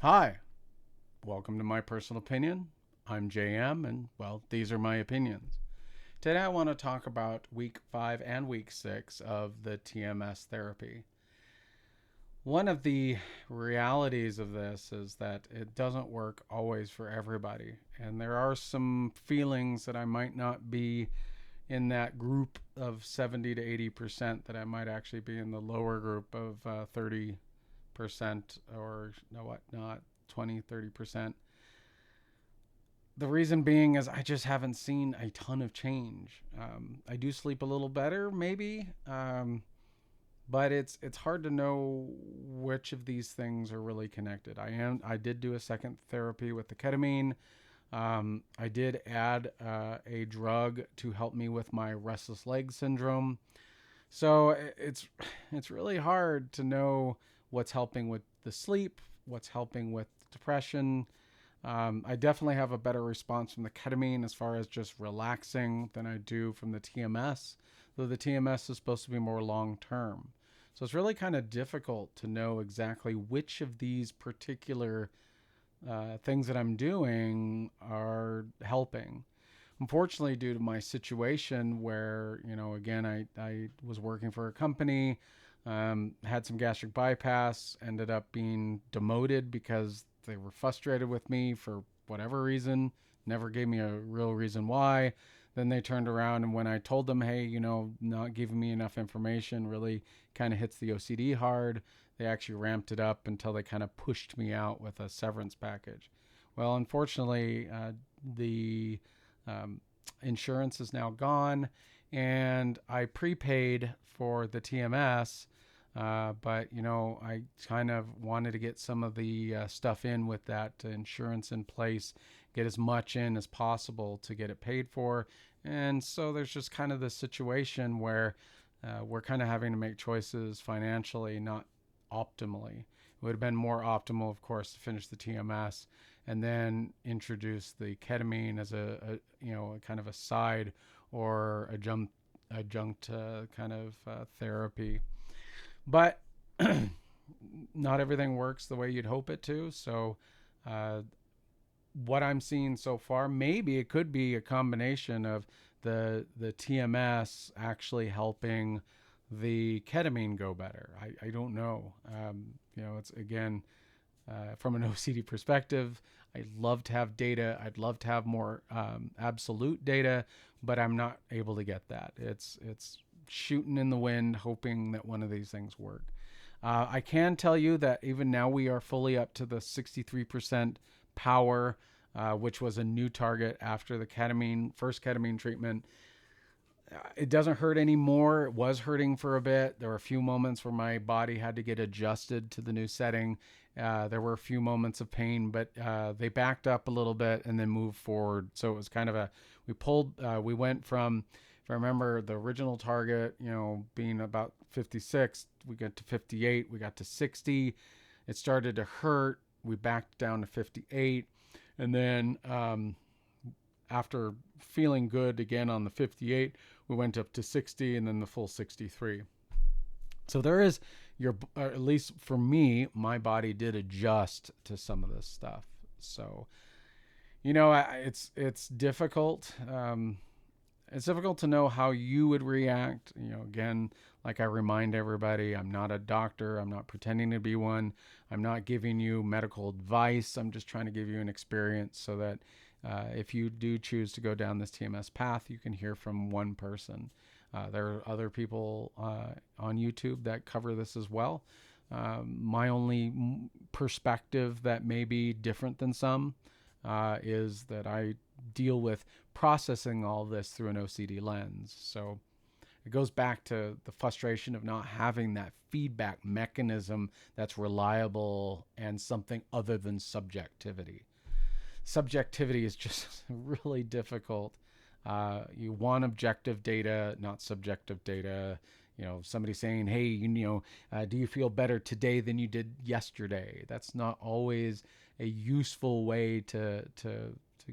Hi, welcome to my personal opinion. I'm JM, and well, these are my opinions. Today, I want to talk about week 5 and week 6 of the TMS therapy. One of the realities of this is that it doesn't work always for everybody, and there are some feelings that I might not be in that group of 70 to 80%, that I might actually be in the lower group of 30%, or no, what not 20, 30%. The reason being is I just haven't seen a ton of change. I do sleep a little better, maybe, but it's hard to know which of these things are really connected. I did do a second therapy with the ketamine. I did add a drug to help me with my restless leg syndrome. So it's really hard to know what's helping with the sleep, what's helping with depression. I definitely have a better response from the ketamine as far as just relaxing than I do from the TMS, though the TMS is supposed to be more long term. So it's really kind of difficult to know exactly which of these particular things that I'm doing are helping. Unfortunately, due to my situation where, again, I was working for a company, had some gastric bypass, ended up being demoted because they were frustrated with me for whatever reason, never gave me a real reason why. Then they turned around, and when I told them, hey, not giving me enough information really kind of hits the OCD hard, they actually ramped it up until they kind of pushed me out with a severance package. Well, unfortunately, the um, insurance is now gone, and I prepaid for the TMS. But I kind of wanted to get some of the stuff in with that insurance in place, get as much in as possible to get it paid for. And so there's just kind of this situation where we're kind of having to make choices financially, not optimally. It would have been more optimal, of course, to finish the TMS and then introduce the ketamine as a kind of a side or adjunct kind of therapy. But not everything works the way you'd hope it to. So, uh, what I'm seeing so far, maybe it could be a combination of the TMS actually helping the ketamine go better. I don't know. It's again from an OCD perspective. I'd love to have data. I'd love to have more absolute data, but I'm not able to get that. It's shooting in the wind, hoping that one of these things work. I can tell you that even now we are fully up to the 63% power, which was a new target after the first ketamine treatment. It doesn't hurt anymore. It was hurting for a bit. There were a few moments where my body had to get adjusted to the new setting. There were a few moments of pain, but they backed up a little bit and then moved forward. So it was kind of we went from, if I remember, the original target, being about 56, we got to 58, we got to 60. It started to hurt. We backed down to 58. And then after feeling good again on the 58, we went up to 60 and then the full 63. So there is at least for me, my body did adjust to some of this stuff. So, it's difficult. It's difficult to know how you would react. Again, like I remind everybody, I'm not a doctor. I'm not pretending to be one. I'm not giving you medical advice. I'm just trying to give you an experience so that if you do choose to go down this TMS path, you can hear from one person. There are other people on YouTube that cover this as well. My only perspective that may be different than some is that I deal with processing all this through an OCD lens. So it goes back to the frustration of not having that feedback mechanism that's reliable and something other than subjectivity. Subjectivity is just really difficult. You want objective data, not subjective data. Somebody saying, hey, do you feel better today than you did yesterday? That's not always a useful way to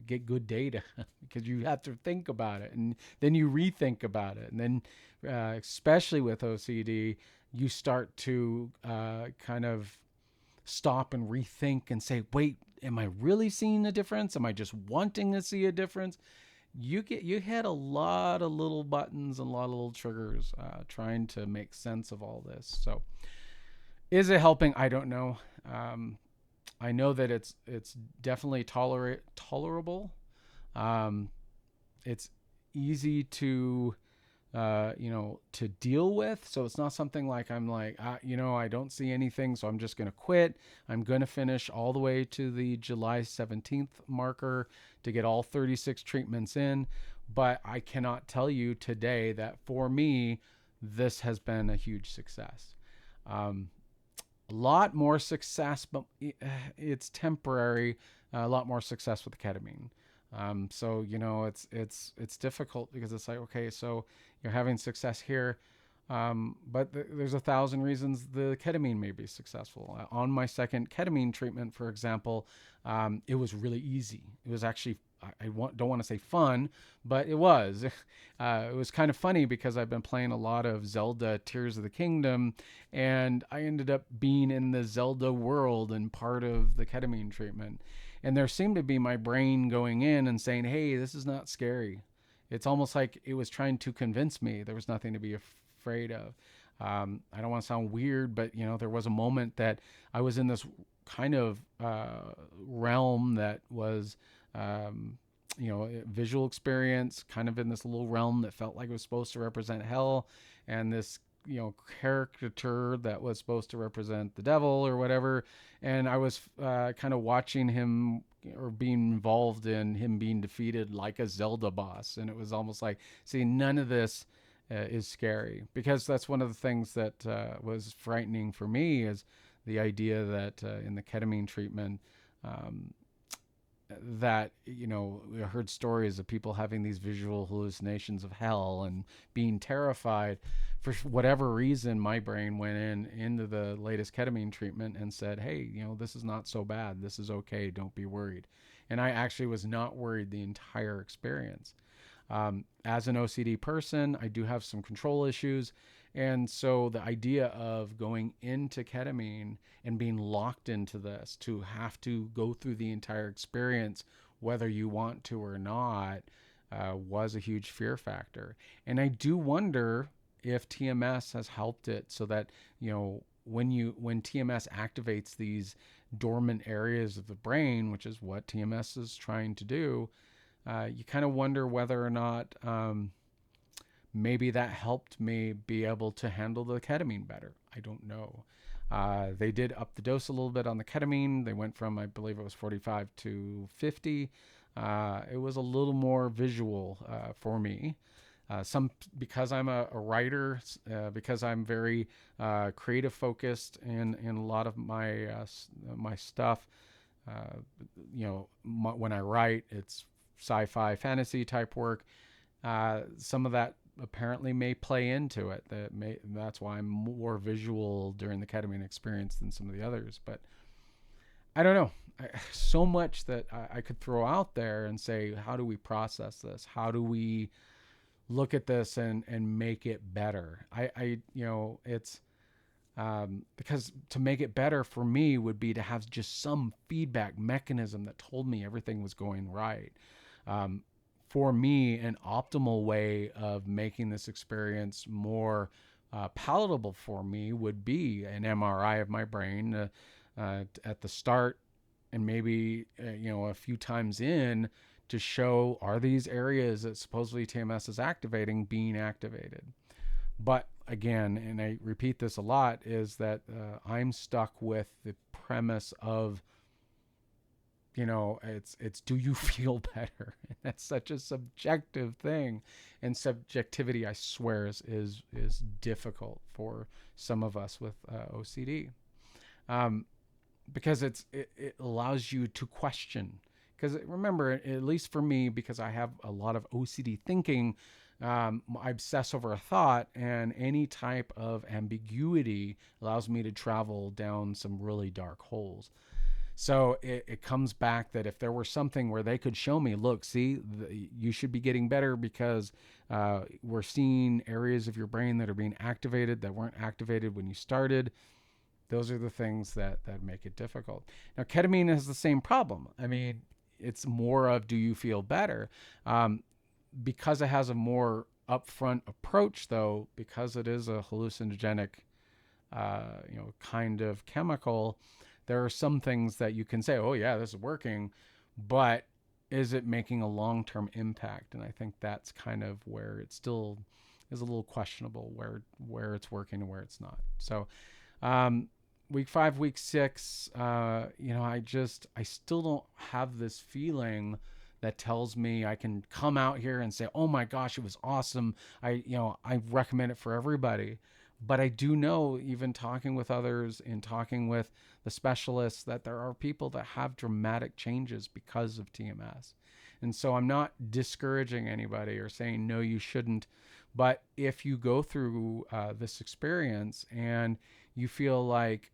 get good data because you have to think about it and then you rethink about it. And then, especially with OCD, you start to kind of stop and rethink and say, wait, am I really seeing a difference? Am I just wanting to see a difference? You hit a lot of little buttons and a lot of little triggers trying to make sense of all this. So is it helping? I don't know. I know that it's definitely tolerable. Um, it's easy to to deal with. So it's not something like I'm like, I don't see anything, so I'm just going to quit. I'm going to finish all the way to the July 17th marker to get all 36 treatments in. But I cannot tell you today that for me, this has been a huge success. A lot more success, but it's temporary. A lot more success with the ketamine. So it's difficult because it's like, okay, so you're having success here, but there's 1,000 reasons the ketamine may be successful. On my second ketamine treatment, for example, it was really easy. It was actually don't want to say fun, but it was. It was kind of funny because I've been playing a lot of Zelda Tears of the Kingdom, and I ended up being in the Zelda world and part of the ketamine treatment. And there seemed to be my brain going in and saying, hey, this is not scary. It's almost like it was trying to convince me there was nothing to be afraid of. I don't want to sound weird, but there was a moment that I was in this kind of realm that was, a visual experience, kind of in this little realm that felt like it was supposed to represent hell, and this caricature that was supposed to represent the devil or whatever. And I was kind of watching him or being involved in him being defeated like a Zelda boss. And it was almost like, see, none of this is scary, because that's one of the things that was frightening for me, is the idea that in the ketamine treatment, that I heard stories of people having these visual hallucinations of hell and being terrified. For whatever reason, my brain went into the latest ketamine treatment and said, hey, this is not so bad, this is okay, don't be worried. And I actually was not worried the entire experience. As an OCD person, I do have some control issues. And so the idea of going into ketamine and being locked into this, to have to go through the entire experience, whether you want to or not, was a huge fear factor. And I do wonder if TMS has helped it, so that, when TMS activates these dormant areas of the brain, which is what TMS is trying to do, you kind of wonder whether or not maybe that helped me be able to handle the ketamine better. I don't know. They did up the dose a little bit on the ketamine. They went from, I believe it was 45 to 50. It was a little more visual for me. Because I'm a writer, because I'm very creative focused in a lot of my my stuff. When I write, it's sci-fi, fantasy type work. Some of that apparently may play into it. That's why I'm more visual during the ketamine experience than some of the others. But I don't know. So much that I could throw out there and say, how do we process this? How do we look at this and make it better? It's because to make it better for me would be to have just some feedback mechanism that told me everything was going right. For me, an optimal way of making this experience more palatable for me would be an MRI of my brain at the start, and maybe a few times in, to show, are these areas that supposedly TMS is activating being activated. But again, and I repeat this a lot, is that I'm stuck with the premise of, it's do you feel better? And that's such a subjective thing, and subjectivity, I swear, is difficult for some of us with OCD, because it allows you to question. Because remember, at least for me, because I have a lot of OCD thinking, I obsess over a thought, and any type of ambiguity allows me to travel down some really dark holes. So it comes back that if there were something where they could show me, look, see, you should be getting better because we're seeing areas of your brain that are being activated that weren't activated when you started. Those are the things that make it difficult. Now, ketamine has the same problem. I mean, it's more of, do you feel better? Because it has a more upfront approach, though, because it is a hallucinogenic, kind of chemical, there are some things that you can say, oh yeah, this is working, but is it making a long-term impact? And I think that's kind of where it still is a little questionable, where it's working and where it's not. So, week 5, week 6, I still don't have this feeling that tells me I can come out here and say, oh my gosh, it was awesome. I recommend it for everybody. But I do know, even talking with others and talking with the specialists, that there are people that have dramatic changes because of TMS. And so I'm not discouraging anybody or saying, no, you shouldn't. But if you go through this experience and you feel like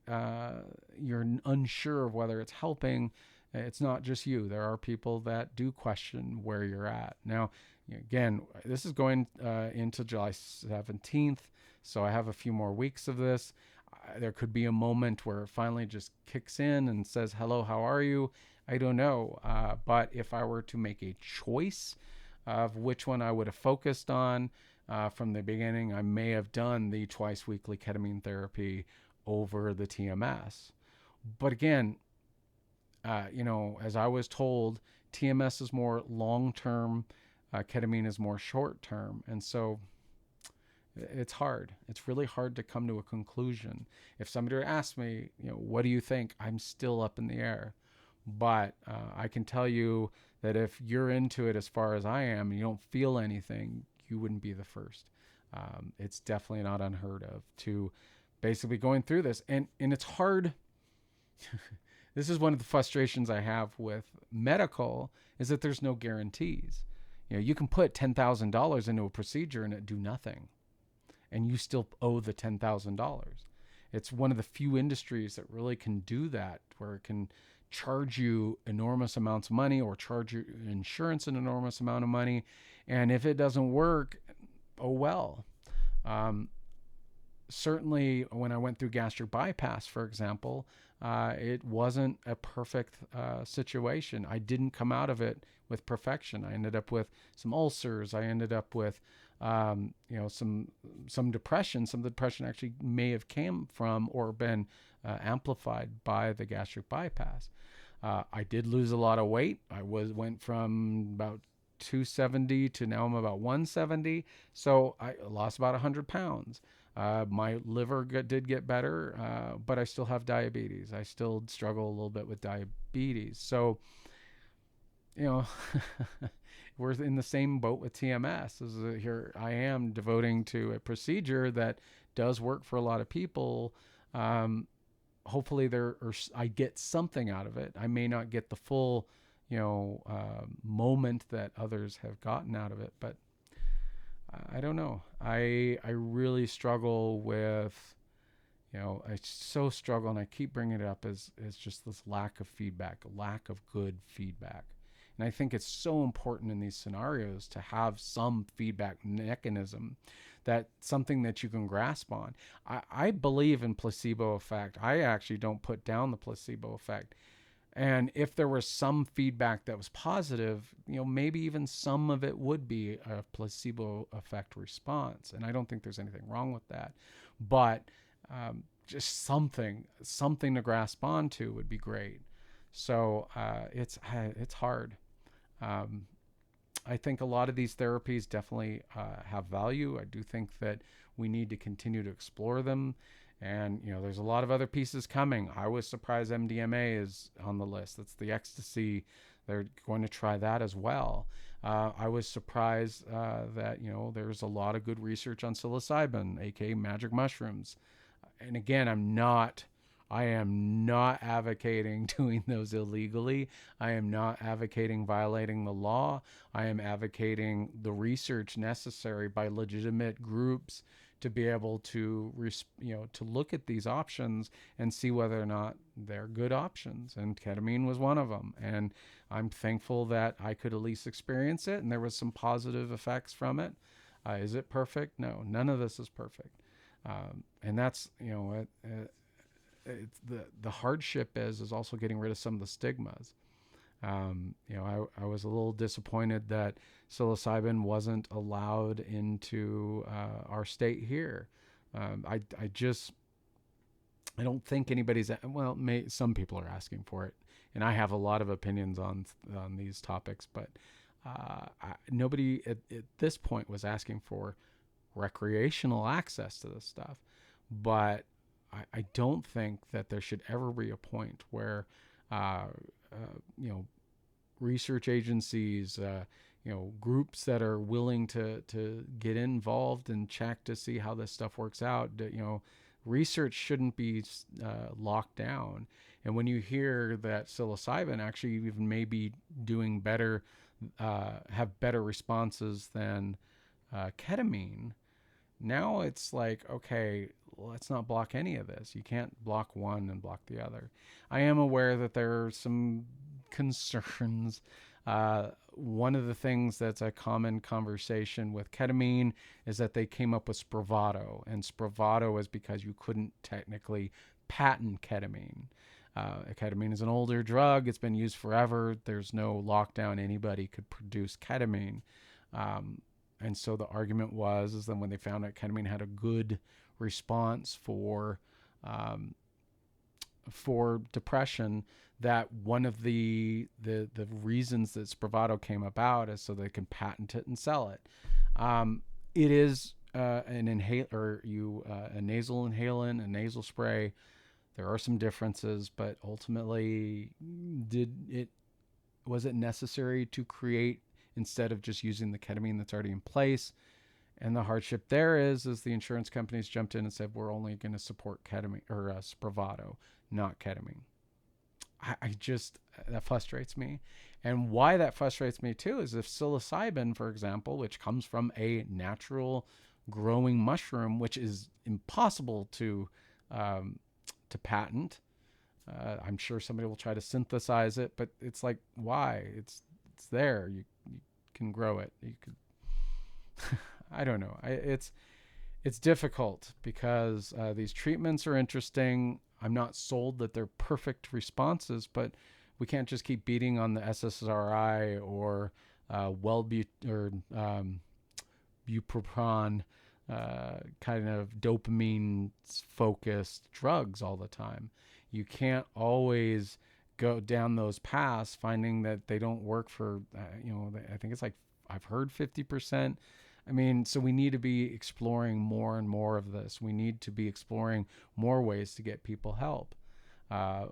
you're unsure of whether it's helping, it's not just you. There are people that do question where you're at. Now, again, this is going into July 17th. So I have a few more weeks of this. There could be a moment where it finally just kicks in and says, hello, how are you? I don't know. But if I were to make a choice of which one I would have focused on from the beginning, I may have done the twice weekly ketamine therapy over the TMS. But again, as I was told, TMS is more long-term, ketamine is more short-term. And so it's hard. It's really hard to come to a conclusion. If somebody asked me, what do you think? I'm still up in the air. But I can tell you that if you're into it as far as I am and you don't feel anything, you wouldn't be the first. It's definitely not unheard of to basically going through this. And it's hard. This is one of the frustrations I have with medical, is that there's no guarantees. You can put $10,000 into a procedure and it do nothing, and you still owe the $10,000. It's one of the few industries that really can do that, where it can charge you enormous amounts of money or charge your insurance an enormous amount of money. And if it doesn't work, oh well. Certainly when I went through gastric bypass, for example, it wasn't a perfect situation. I didn't come out of it with perfection. I ended up with some ulcers. I ended up with some depression. Some of the depression actually may have came from or been amplified by the gastric bypass. I did lose a lot of weight. I went from about 270 to now I'm about 170. So I lost about 100 pounds. My liver did get better, but I still have diabetes. I still struggle a little bit with diabetes. So, we're in the same boat with TMS. Here I am devoting to a procedure that does work for a lot of people. Hopefully I get something out of it. I may not get the full, moment that others have gotten out of it, but I don't know. I really struggle with, I so struggle, and I keep bringing it up as just this lack of feedback, lack of good feedback. And I think it's so important in these scenarios to have some feedback mechanism, that something that you can grasp on. I believe in placebo effect. I actually don't put down the placebo effect. And if there was some feedback that was positive, maybe even some of it would be a placebo effect response. And I don't think there's anything wrong with that. But just something to grasp onto would be great. So it's hard. I think a lot of these therapies definitely have value. I do think that we need to continue to explore them. And, there's a lot of other pieces coming. I was surprised MDMA is on the list. That's the ecstasy. They're going to try that as well. I was surprised that, there's a lot of good research on psilocybin, aka magic mushrooms. And again, I am not advocating doing those illegally. I am not advocating violating the law. I am advocating the research necessary by legitimate groups to be able to, to look at these options and see whether or not they're good options. And ketamine was one of them. And I'm thankful that I could at least experience it, and there was some positive effects from it. Is it perfect? No, none of this is perfect. And that's, the hardship is also getting rid of some of the stigmas. I was a little disappointed that psilocybin wasn't allowed into our state here. I just I don't think anybody's some people are asking for it, and I have a lot of opinions on these topics, but nobody at this point was asking for recreational access to this stuff. But I don't think that there should ever be a point where uh, research agencies, groups that are willing to get involved and check to see how this stuff works out. Research shouldn't be locked down. And when you hear that psilocybin actually even may be doing better, have better responses than ketamine, now it's like, okay, let's not block any of this. You can't block one and block the other. I am aware that there are some concerns. One of the things that's a common conversation with ketamine is that they came up with Spravato, and Spravato is because you couldn't technically patent ketamine. Ketamine is an older drug. It's been used forever. There's no lockdown. Anybody could produce ketamine. And so the argument is that when they found out ketamine had a good response for depression, that one of the reasons that Spravato came about is so they can patent it and sell it. It is an inhaler, a nasal inhalant, a nasal spray. There are some differences, but ultimately, was it necessary to create instead of just using the ketamine that's already in place? And the hardship there is the insurance companies jumped in and said, we're only going to support ketamine or Spravato, not ketamine. That frustrates me. And why that frustrates me too is if psilocybin, for example, which comes from a natural growing mushroom, which is impossible to patent. I'm sure somebody will try to synthesize it, but it's like, why? It's there. You can grow it. You could. I don't know. It's difficult because these treatments are interesting. I'm not sold that they're perfect responses, but we can't just keep beating on the SSRI or bupropion kind of dopamine focused drugs all the time. You can't always go down those paths finding that they don't work for I think it's like, I've heard 50%. I mean, so we need to be exploring more and more of this. We need to be exploring more ways to get people help.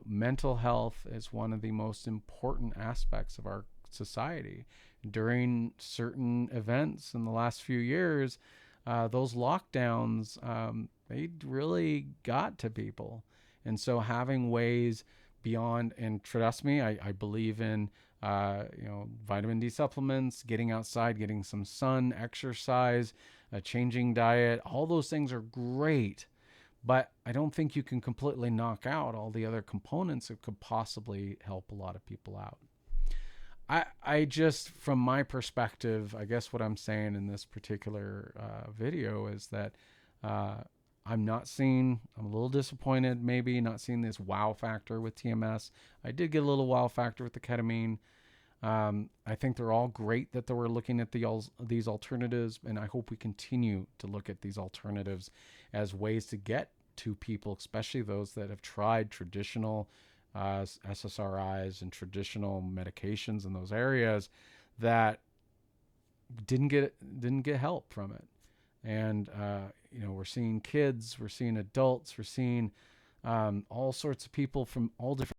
Mental health is one of the most important aspects of our society. During certain events in the last few years, those lockdowns, they really got to people. And so having ways beyond, and trust me, I believe in vitamin D supplements, getting outside, getting some sun, exercise, changing diet. All those things are great, but I don't think you can completely knock out all the other components that could possibly help a lot of people out. I just, from my perspective, I guess what I'm saying in this particular video is that I'm a little disappointed, maybe not seeing this wow factor with TMS. I did get a little wow factor with the ketamine. I think they're all great that we're looking at these alternatives, and I hope we continue to look at these alternatives as ways to get to people, especially those that have tried traditional SSRIs and traditional medications in those areas that didn't get help from it. And we're seeing kids, we're seeing adults, we're seeing all sorts of people from all different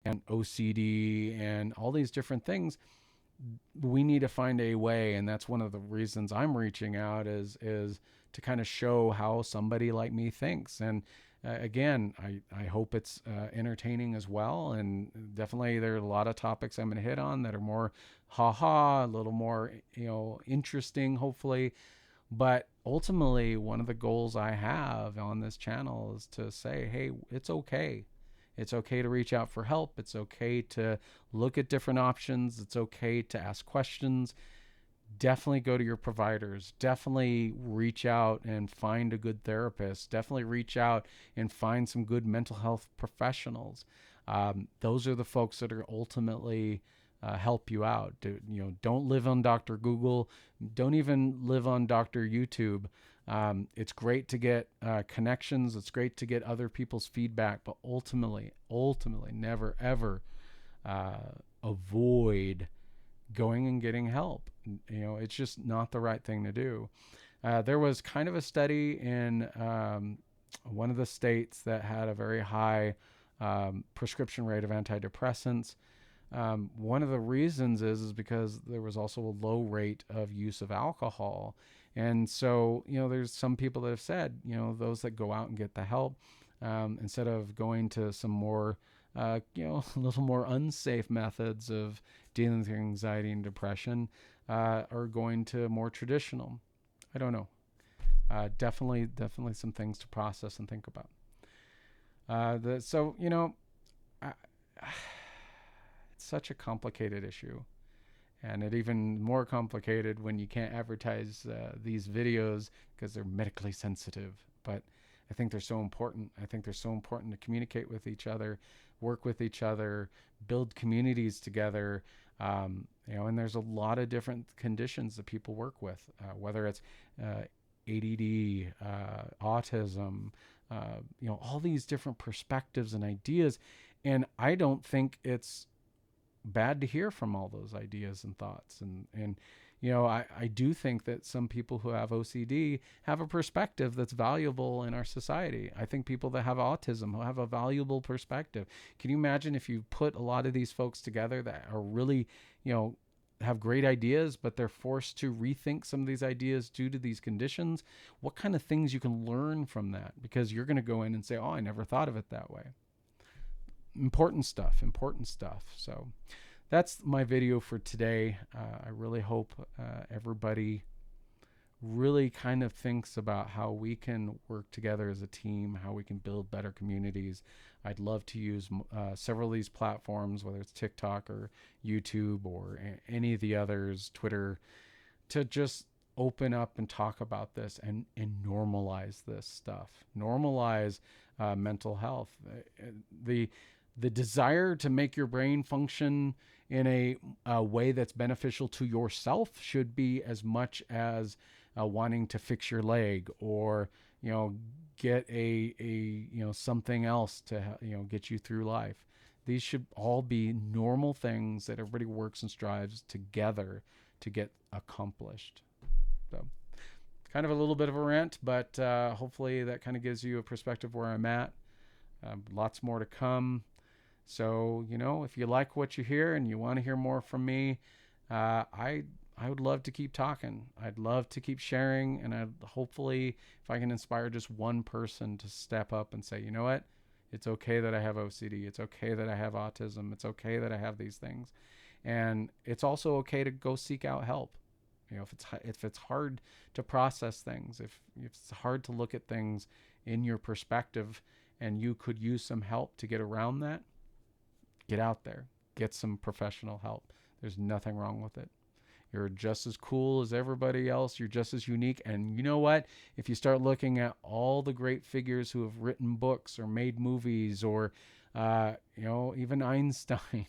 and OCD and all these different things. We need to find a way, and that's one of the reasons I'm reaching out is to kind of show how somebody like me thinks. And again, I hope it's entertaining as well. And definitely there are a lot of topics I'm going to hit on that are more a little more interesting, hopefully. But ultimately, one of the goals I have on this channel is to say, hey, it's okay. It's okay to reach out for help. It's okay to look at different options. It's okay to ask questions. definitely go to your providers. Definitely reach out and find a good therapist. Definitely reach out and find some good mental health professionals. Those are the folks that are ultimately help you out. Don't live on Dr. Google. Don't even live on Dr. YouTube. It's great to get connections. It's great to get other people's feedback, but ultimately, never ever avoid going and getting help. It's just not the right thing to do. There was kind of a study in one of the states that had a very high prescription rate of antidepressants. One of the reasons is because there was also a low rate of use of alcohol. And so, there's some people that have said, those that go out and get the help, instead of going to some more, a little more unsafe methods of dealing with anxiety and depression, are going to more traditional. I don't know. Definitely some things to process and think about. I, it's such a complicated issue, and it even more complicated when you can't advertise these videos because they're medically sensitive. But I think they're so important. I think they're so important to communicate with each other, work with each other, build communities together. And there's a lot of different conditions that people work with, whether it's ADD, autism, all these different perspectives and ideas. And I don't think it's bad to hear from all those ideas and thoughts. And I do think that some people who have OCD have a perspective that's valuable in our society. I think people that have autism who have a valuable perspective. Can you imagine if you put a lot of these folks together that are really, have great ideas, but they're forced to rethink some of these ideas due to these conditions? What kind of things you can learn from that? Because you're going to go in and say, oh, I never thought of it that way. Important stuff. So that's my video for today. I really hope everybody really kind of thinks about how we can work together as a team, how we can build better communities. I'd love to use several of these platforms, whether it's TikTok or YouTube or any of the others, Twitter, to just open up and talk about this and normalize this stuff. Normalize mental health. The desire to make your brain function in a way that's beneficial to yourself should be as much as wanting to fix your leg or get a something else to get you through life. These should all be normal things that everybody works and strives together to get accomplished. So kind of a little bit of a rant, but hopefully that kind of gives you a perspective where I'm at. Lots more to come. So, if you like what you hear and you want to hear more from me, I would love to keep talking. I'd love to keep sharing. And hopefully, if I can inspire just one person to step up and say, you know what? It's okay that I have OCD. It's okay that I have autism. It's okay that I have these things. And it's also okay to go seek out help. If it's hard to process things, if it's hard to look at things in your perspective and you could use some help to get around that, get out there, get some professional help. There's nothing wrong with it. You're just as cool as everybody else. You're just as unique. And you know what? If you start looking at all the great figures who have written books or made movies or, even Einstein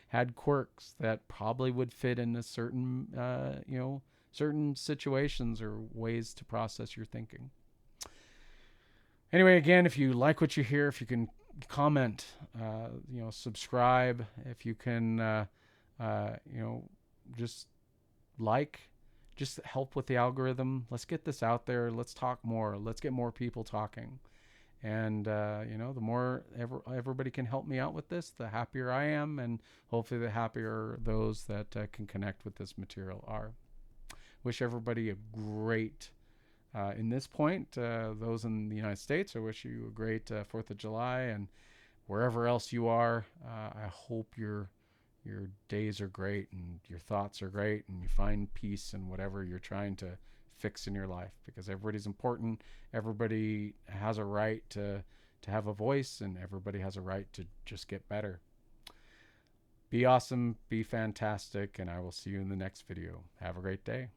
had quirks that probably would fit into certain, certain situations or ways to process your thinking. Anyway, again, if you like what you hear, if you can comment, subscribe, if you can, just help with the algorithm. Let's get this out there. Let's talk more. Let's get more people talking. And, the more everybody can help me out with this, the happier I am. And hopefully the happier those that can connect with this material are. Wish everybody a great in this point, those in the United States, I wish you a great 4th of July, and wherever else you are, I hope your days are great and your thoughts are great and you find peace in whatever you're trying to fix in your life, because everybody's important. Everybody has a right to have a voice, and everybody has a right to just get better. Be awesome, be fantastic, and I will see you in the next video. Have a great day.